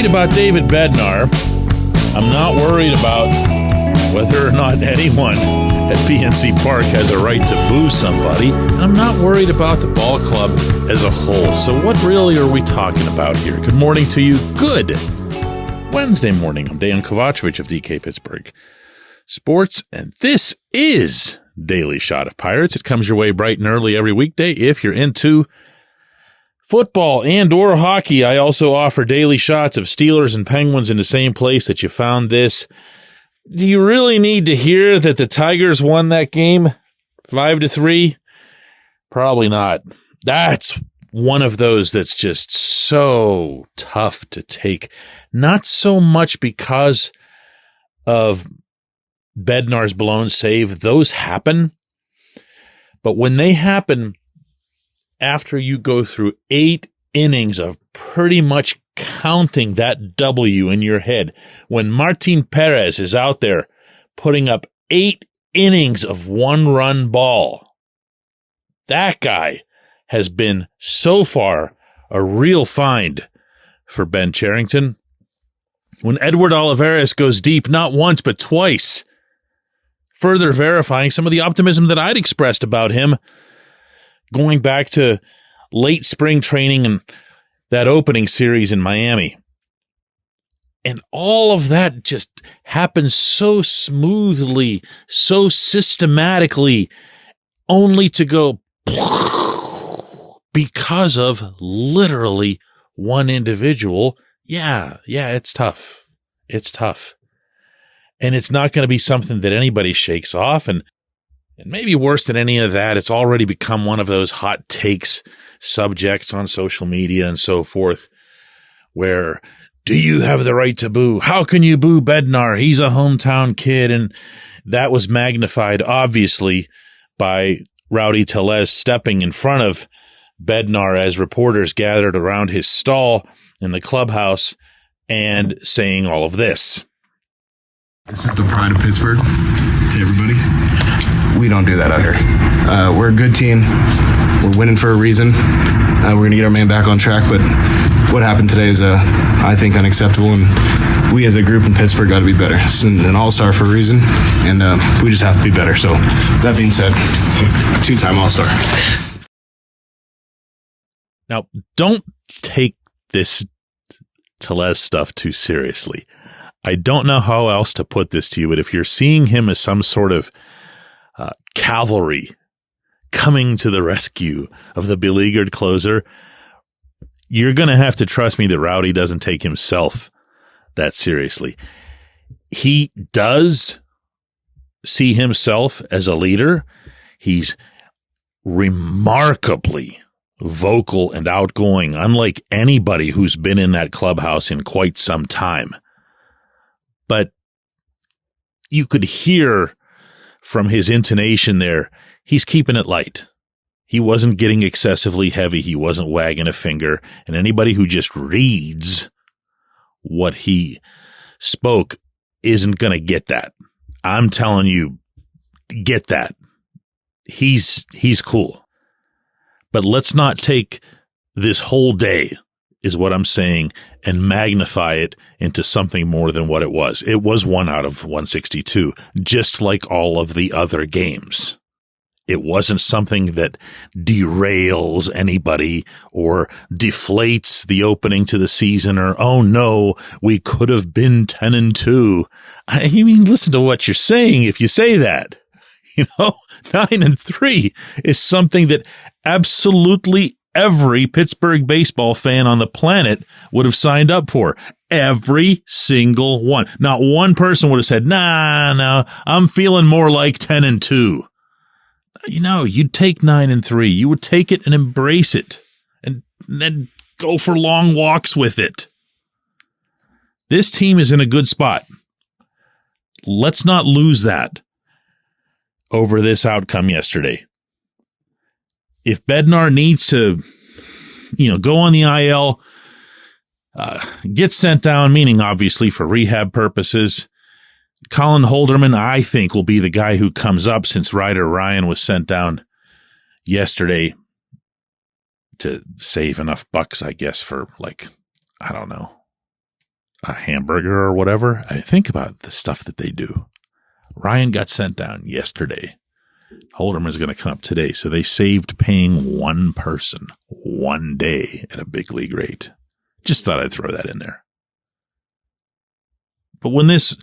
worried about David Bednar. I'm not worried about whether or not anyone at PNC Park has a right to boo somebody. I'm not worried about the ball club as a whole. So what really are we talking about here? Good morning to you. Good Wednesday morning. I'm Dejan Kovacevic of DK Pittsburgh Sports, and this is Daily Shot of Pirates. It comes your way bright and early every weekday if you're into football and or hockey. I also offer daily shots of Steelers and Penguins in the same place that you found this. Do you really need to hear that the Tigers won that game 5-3? Probably not. That's one of those that's just so tough to take. Not so much because of Bednar's blown save. Those happen. But when they happen after you go through 8 innings of pretty much counting that W in your head, when Martin Perez is out there putting up 8 innings of one-run ball, that guy has been so far a real find for Ben Cherington. When Edward Olivares goes deep not once but twice, further verifying some of the optimism that I'd expressed about him going back to late spring training and that opening series in Miami. And all of that just happens so smoothly, so systematically, only to go because of literally one individual. Yeah, it's tough. It's tough. And it's not going to be something that anybody shakes off. And maybe worse than any of that, it's already become one of those hot takes subjects on social media and so forth, where do you have the right to boo? How can you boo Bednar? He's a hometown kid. And that was magnified, obviously, by Rowdy stepping in front of Bednar as reporters gathered around his stall in the clubhouse and saying all of this. This is the pride of Pittsburgh to everybody. We don't do that out here. We're a good team. We're winning for a reason. We're going to get our man back on track, but what happened today is, I think, unacceptable, and we as a group in Pittsburgh got to be better. It's an all-star for a reason, and we just have to be better. So that being said, 2-time all-star. Now, don't take this Tellez stuff too seriously. I don't know how else to put this to you, but if you're seeing him as some sort of cavalry coming to the rescue of the beleaguered closer, you're going to have to trust me that Rowdy doesn't take himself that seriously. He does see himself as a leader. He's remarkably vocal and outgoing, unlike anybody who's been in that clubhouse in quite some time. But you could hear from his intonation there, he's keeping it light. He wasn't getting excessively heavy. He wasn't wagging a finger. And anybody who just reads what he spoke isn't going to get that. I'm telling you, get that. He's cool. But let's not take this whole day, is what I'm saying, and magnify it into something more than what it was. It was 1 out of 162, just like all of the other games. It wasn't something that derails anybody or deflates the opening to the season or, oh no, we could have been 10-2. I mean, listen to what you're saying if you say that. 9-3 is something that absolutely every Pittsburgh baseball fan on the planet would have signed up for. Every single one. Not one person would have said, nah, I'm feeling more like 10-2. You'd take 9-3. You would take it and embrace it and then go for long walks with it. This team is in a good spot. Let's not lose that over this outcome yesterday. If Bednar needs to, go on the IL, get sent down, meaning obviously for rehab purposes, Colin Holderman, I think, will be the guy who comes up since Ryder Ryan was sent down yesterday to save enough bucks, I guess, for I don't know, a hamburger or whatever. I think about the stuff that they do. Ryan got sent down yesterday. Holderman's going to come up today. So they saved paying one person 1 day at a big league rate. Just thought I'd throw that in there. But when this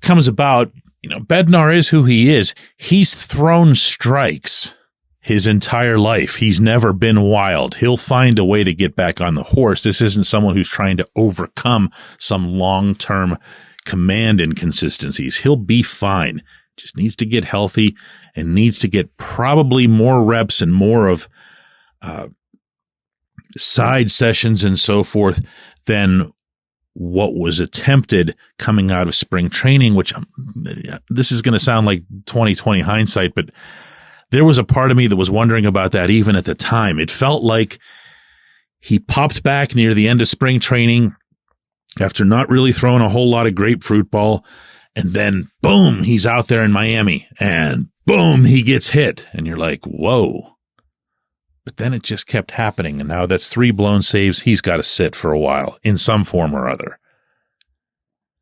comes about, Bednar is who he is. He's thrown strikes his entire life. He's never been wild. He'll find a way to get back on the horse. This isn't someone who's trying to overcome some long-term command inconsistencies. He'll be fine. Just needs to get healthy and needs to get probably more reps and more of side sessions and so forth than what was attempted coming out of spring training, which this is going to sound like 2020 hindsight, but there was a part of me that was wondering about that even at the time. It felt like he popped back near the end of spring training after not really throwing a whole lot of grapefruit ball, and then boom, he's out there in Miami, and boom, he gets hit, and you're like, whoa. But then it just kept happening, and now that's 3 blown saves. He's got to sit for a while in some form or other.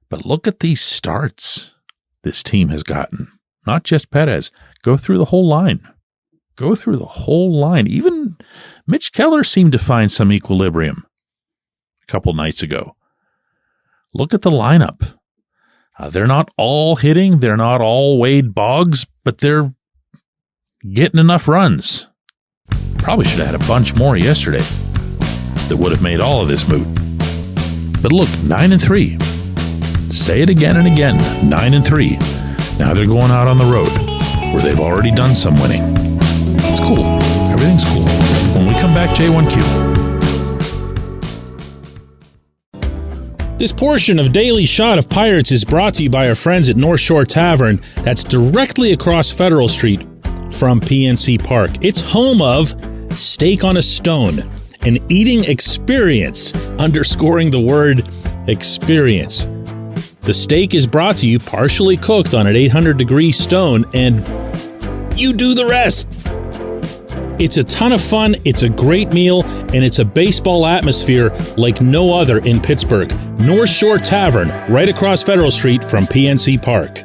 But look at these starts this team has gotten. Not just Perez. Go through the whole line. Go through the whole line. Even Mitch Keller seemed to find some equilibrium a couple nights ago. Look at the lineup. They're not all hitting. They're not all Wade Boggs, but they're getting enough runs. Probably should have had a bunch more yesterday that would have made all of this moot. But look, 9-3. Say it again and again, 9-3. Now they're going out on the road where they've already done some winning. It's cool. Everything's cool. When we come back, J1Q. This portion of Daily Shot of Pirates is brought to you by our friends at North Shore Tavern. That's directly across Federal Street from PNC Park. It's home of Steak on a Stone, an eating experience, underscoring the word experience. The steak is brought to you partially cooked on an 800-degree stone, and you do the rest. It's a ton of fun, it's a great meal, and it's a baseball atmosphere like no other in Pittsburgh. North Shore Tavern, right across Federal Street from PNC Park.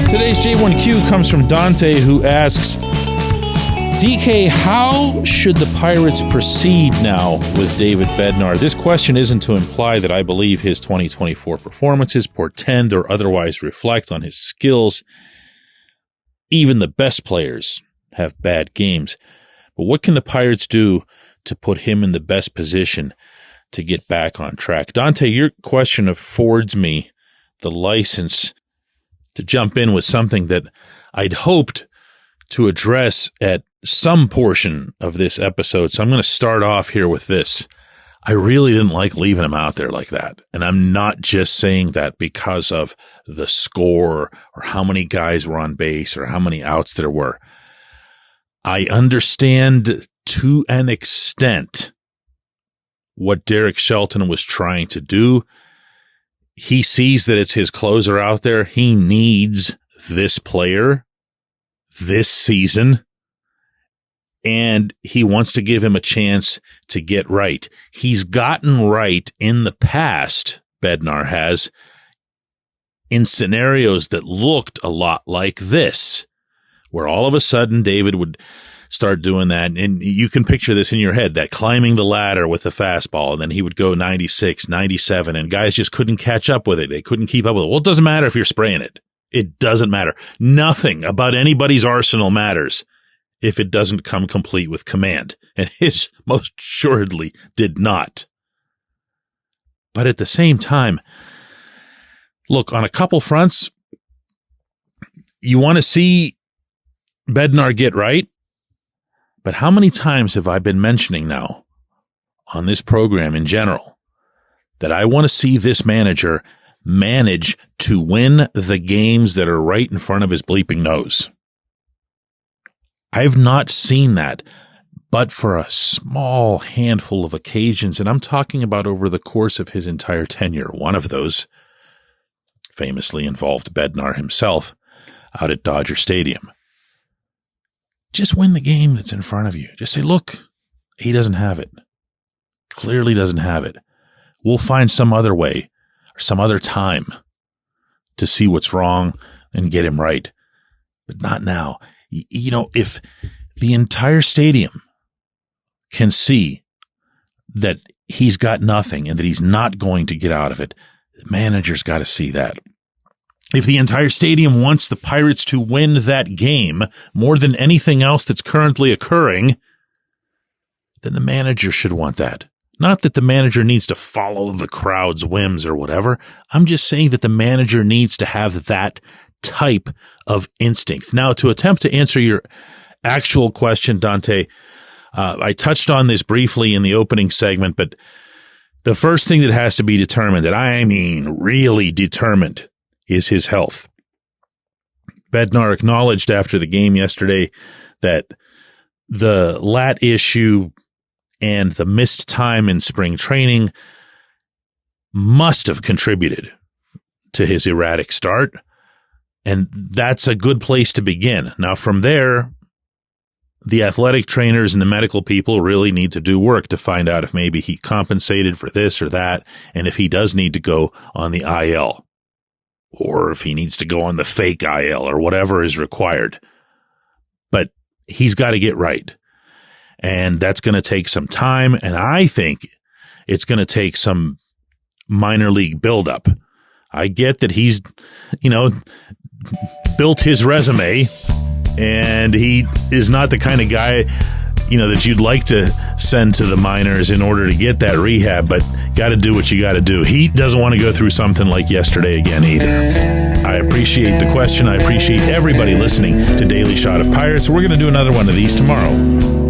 Today's J1Q comes from Dante, who asks, DK, how should the Pirates proceed now with David Bednar? This question isn't to imply that I believe his 2024 performances portend or otherwise reflect on his skills. Even the best players have bad games. But what can the Pirates do to put him in the best position to get back on track? Dante, your question affords me the license to jump in with something that I'd hoped to address at some portion of this episode. So I'm going to start off here with this. I really didn't like leaving him out there like that. And I'm not just saying that because of the score or how many guys were on base or how many outs there were. I understand to an extent what Derek Shelton was trying to do. He sees that it's his closer out there. He needs this player this season, and he wants to give him a chance to get right. He's gotten right in the past, Bednar has, in scenarios that looked a lot like this, where all of a sudden David would start doing that, and you can picture this in your head, that climbing the ladder with the fastball, and then he would go 96, 97, and guys just couldn't catch up with it. They couldn't keep up with it. Well, it doesn't matter if you're spraying it. It doesn't matter. Nothing about anybody's arsenal matters if it doesn't come complete with command. And his most assuredly did not. But at the same time, look, on a couple fronts, you want to see Bednar get right. But how many times have I been mentioning now on this program in general that I want to see this manager manage to win the games that are right in front of his bleeping nose? I've not seen that, but for a small handful of occasions, and I'm talking about over the course of his entire tenure. One of those famously involved Bednar himself out at Dodger Stadium. just win the game that's in front of you. Just say, look, he doesn't have it. Clearly doesn't have it. We'll find some other way or some other time to see what's wrong and get him right. But not now. If the entire stadium can see that he's got nothing and that he's not going to get out of it, the manager's got to see that. If the entire stadium wants the Pirates to win that game more than anything else that's currently occurring, then the manager should want that. Not that the manager needs to follow the crowd's whims or whatever. I'm just saying that the manager needs to have that type of instinct. Now, to attempt to answer your actual question, Dante, I touched on this briefly in the opening segment, but the first thing that has to be determined, and I mean really determined, is his health. Bednar acknowledged after the game yesterday that the lat issue and the missed time in spring training must have contributed to his erratic start, and that's a good place to begin. Now, from there, the athletic trainers and the medical people really need to do work to find out if maybe he compensated for this or that, and if he does need to go on the IL, or if he needs to go on the fake IL or whatever is required. But he's got to get right. And that's going to take some time. And I think it's going to take some minor league buildup. I get that he's, built his resume, and he is not the kind of guy, that you'd like to send to the minors in order to get that rehab, but got to do what you got to do. He doesn't want to go through something like yesterday again either. I appreciate the question. I appreciate everybody listening to Daily Shot of Pirates. We're going to do another one of these tomorrow.